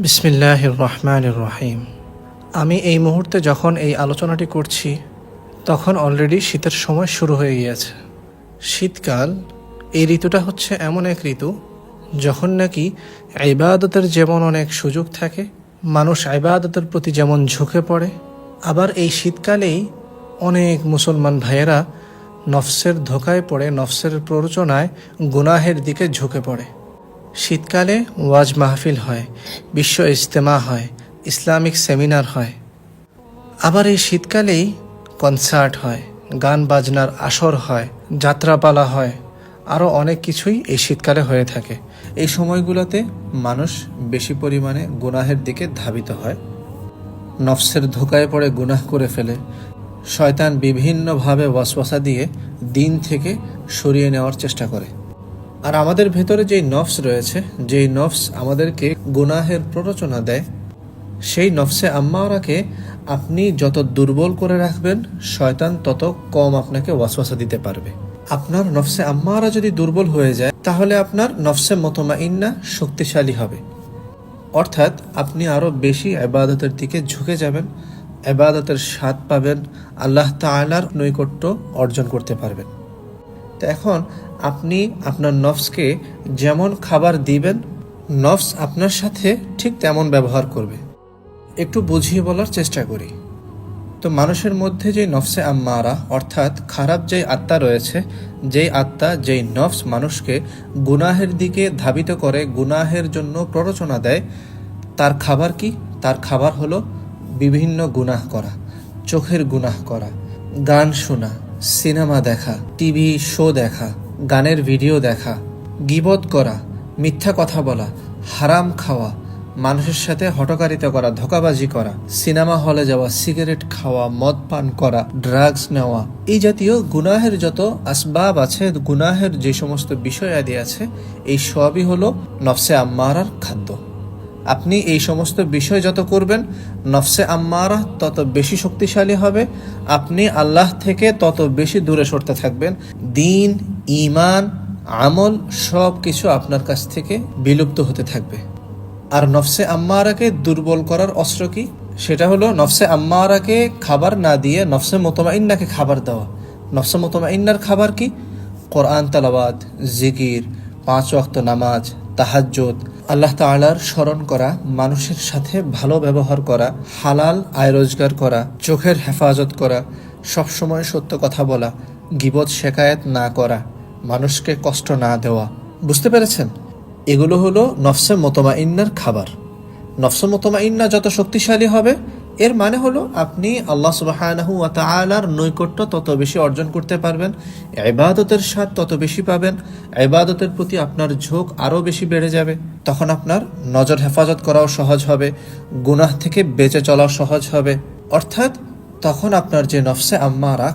বিসমিল্লাহির রহমানির রহিম। আমি এই মুহূর্তে যখন এই আলোচনাটি করছি তখন অলরেডি শীতের সময় শুরু হয়ে গিয়েছে। শীতকাল এই ঋতুটা হচ্ছে এমন এক ঋতু যখন নাকি ইবাদতের যেমন অনেক সুযোগ থাকে, মানুষ ইবাদতের প্রতি যেমন ঝুঁকে পড়ে, আবার এই শীতকালেই অনেক মুসলমান ভাইয়েরা নফসের ধোকায় পড়ে, নফসের প্ররোচনায় গুনাহের দিকে ঝুঁকে পড়ে। শীতকালে ওয়াজ মাহফিল হয়, বিশ্ব ইজতেমা হয়, ইসলামিক সেমিনার হয়। আবার এই শীতকালেই কনসার্ট হয়, গান বাজনার আসর হয়, যাত্রাপালা হয়, আরও অনেক কিছুই এই শীতকালে হয়ে থাকে। এই সময়গুলোতে মানুষ বেশি পরিমাণে গুনাহের দিকে ধাবিত হয়, নফসের ধোকায় পড়ে গুনাহ করে ফেলে। শয়তান বিভিন্নভাবে ওয়াসওয়াসা দিয়ে দিন থেকে সরিয়ে নেওয়ার চেষ্টা করে। আর আমাদের ভেতরে যেই নফস রয়েছে, যেই নফস আমাদেরকে গুনাহের প্ররোচনা দেয়, সেই নফসে আম্মারাকে আপনি যত দুর্বল করে রাখবেন, শয়তান তত কম আপনাকে ওয়াসওয়াসা দিতে পারবে। আপনার নফসে আম্মারা যদি দুর্বল হয়ে যায়, তাহলে আপনার নফসে মুতমাইন্না শক্তিশালী হবে, অর্থাৎ আপনি আরও বেশি ইবাদতের দিকে ঝুঁকে যাবেন, ইবাদতের স্বাদ পাবেন, আল্লাহ তাআলার নৈকট্য অর্জন করতে পারবেন। তো এখন আপনি আপনার নফসকে যেমন খাবার দিবেন, নফস আপনার সাথে ঠিক তেমন ব্যবহার করবে। একটু বুঝিয়ে বলার চেষ্টা করি। তো মানুষের মধ্যে যে নফসে আম্মারা, অর্থাৎ খারাপ যেই আত্মা রয়েছে, যেই আত্মা, যেই নফস মানুষকে গুনাহের দিকে ধাবিত করে, গুনাহের জন্য প্ররোচনা দেয়, তার খাবার কি? তার খাবার হলো বিভিন্ন গুনাহ করা, চোখের গুনাহ করা, গান শোনা, সিনেমা দেখা, টিভি শো দেখা, গানের ভিডিও দেখা, গীবত করা, মিথ্যা কথা বলা, হারাম খাওয়া, মানুষের সাথে হটকারিতা করা, ধোঁকাবাজি করা, সিনেমা হলে যাওয়া, সিগারেট খাওয়া, মদ পান করা, ড্রাগস নেওয়া, এই জাতীয় গুনাহের যত আসবাব আছে, গুনাহের যে সমস্ত বিষয় আদি আছে, এই সবই হলো নফসে আম্মারার খাদ্য। আপনি এই সমস্ত বিষয় যত করবেন, নফসে আম্মারা তত বেশি শক্তিশালী হবে, আপনি আল্লাহ থেকে তত বেশি দূরে সরতে থাকবেন। দিন, ঈমান, আমল সব কিছু আপনার কাছ থেকে বিলুপ্ত হতে থাকবে। আর নফসে আম্মারাকে দুর্বল করার অস্ত্র কি? সেটা হলো নফসে আম্মারাকে খাবার না দিয়ে নফসে মুতমাইন্নাকে খাবার দেওয়া। নফসে মুতমাইন্নার খাবার কি? কোরআন তেলাওয়াত, জিকির, 5 ওয়াক্ত নামাজ, তাহাজ্জুদ, আল্লাহ তাআলার স্মরণ করা, মানুষের সাথে ভালো ব্যবহার করা, হালাল আয় রোজগার করা, চোখের হেফাজত করা, সবসময় সত্য কথা বলা, গীবত শেকায়েত না করা, মানুষকে কষ্ট না দেওয়া। বুঝতে পেরেছেন? এগুলো হলো নফসে মুতমাইন্নার খাবার। নফসে মুতমাইন্না যত শক্তিশালী হবে, এর মানে হলো আপনি আল্লাহ সুবহানাহু ওয়া তাআলার নৈকট্য তত বেশি অর্জন করতে পারবেন, ইবাদতের স্বাদ তত বেশি পাবেন, ইবাদতের প্রতি আপনার ঝোঁক আরও বেশি বেড়ে যাবে। তখন আপনার নজর হেফাজত করাও সহজ হবে, গুনাহ থেকে বেঁচে চলাও সহজ হবে। অর্থাৎ তখন আপনার যে নফসে আম্মারা